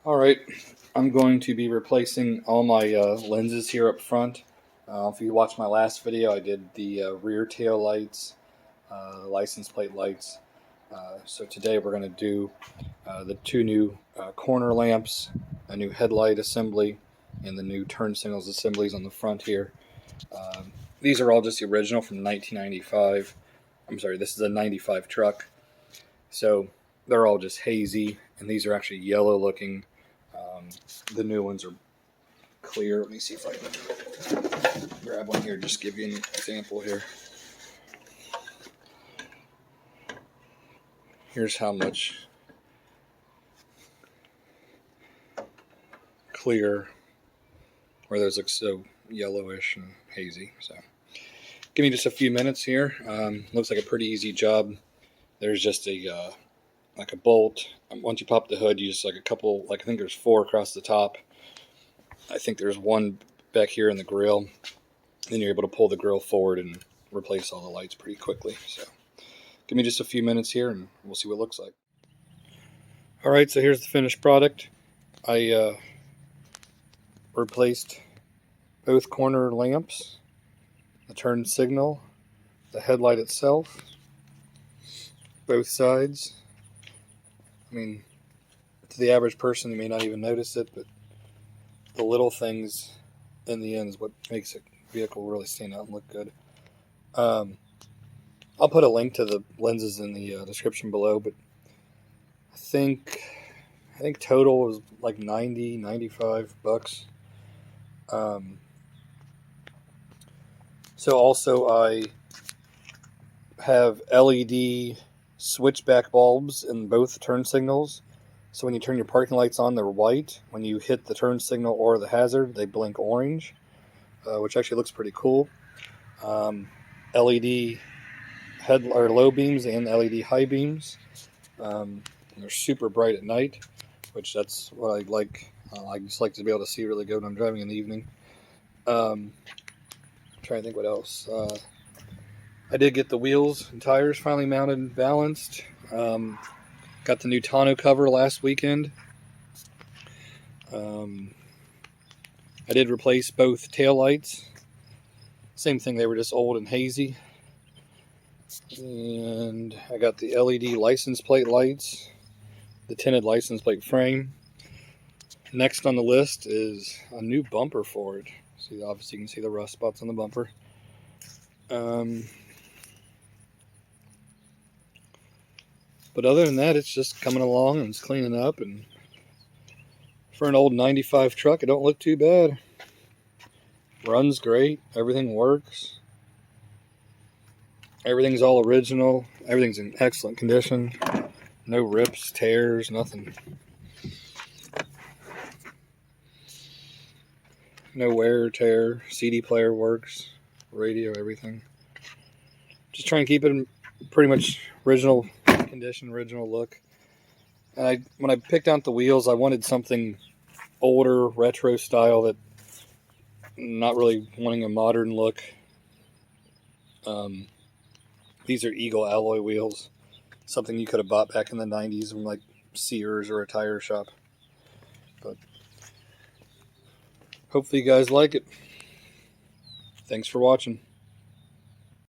Alright, I'm going to be replacing all my lenses here up front. If you watched my last video, I did the rear tail lights, license plate lights. So today we're going to do the two new corner lamps, a new headlight assembly, and the new turn signals assemblies on the front here. These are all just the original from 1995. I'm sorry, this is a 95 truck. So they're all just hazy, and these are actually yellow looking. The new ones are clear. Let me see if I can grab one here, just give you an example here. Here's how much clear, where those look so yellowish and hazy. So give me just a few minutes here. Looks like a pretty easy job. There's just a like a bolt. Once you pop the hood, you just like a couple, like I think there's 4 across the top. I think there's one back here in the grill. Then you're able to pull the grill forward and replace all the lights pretty quickly. So give me just a few minutes here and we'll see what it looks like. Alright, so here's the finished product. I replaced both corner lamps, the turn signal, the headlight itself, both sides. I mean, to the average person, you may not even notice it, but the little things in the end is what makes a vehicle really stand out and look good. I'll put a link to the lenses in the description below, but I think total was like 95 bucks. So also I have LED switchback bulbs in both turn signals. So when you turn your parking lights on, they're white. When you hit the turn signal or the hazard, they blink orange, which actually looks pretty cool. LED head or low beams and LED high beams. They're super bright at night, which that's what I like. I just like to be able to see really good when I'm driving in the evening. I'm trying to think what else. I did get the wheels and tires finally mounted and balanced. Got the new tonneau cover last weekend. I did replace both tail lights. Same thing, they were just old and hazy. And I got the LED license plate lights, the tinted license plate frame. Next on the list is a new bumper for it. See, obviously you can see the rust spots on the bumper. But other than that, it's just coming along and it's cleaning up. And for an old 95 truck, it don't look too bad. Runs great. Everything works. Everything's all original. Everything's in excellent condition. No rips, tears, nothing. No wear or tear. CD player works. Radio, everything. Just trying to keep it in pretty much original condition, original look. And when I picked out the wheels, I wanted something older, retro style, that not really wanting a modern look. These are Eagle alloy wheels, something you could have bought back in the 90s from like Sears or a tire shop. But hopefully you guys like it. Thanks for watching.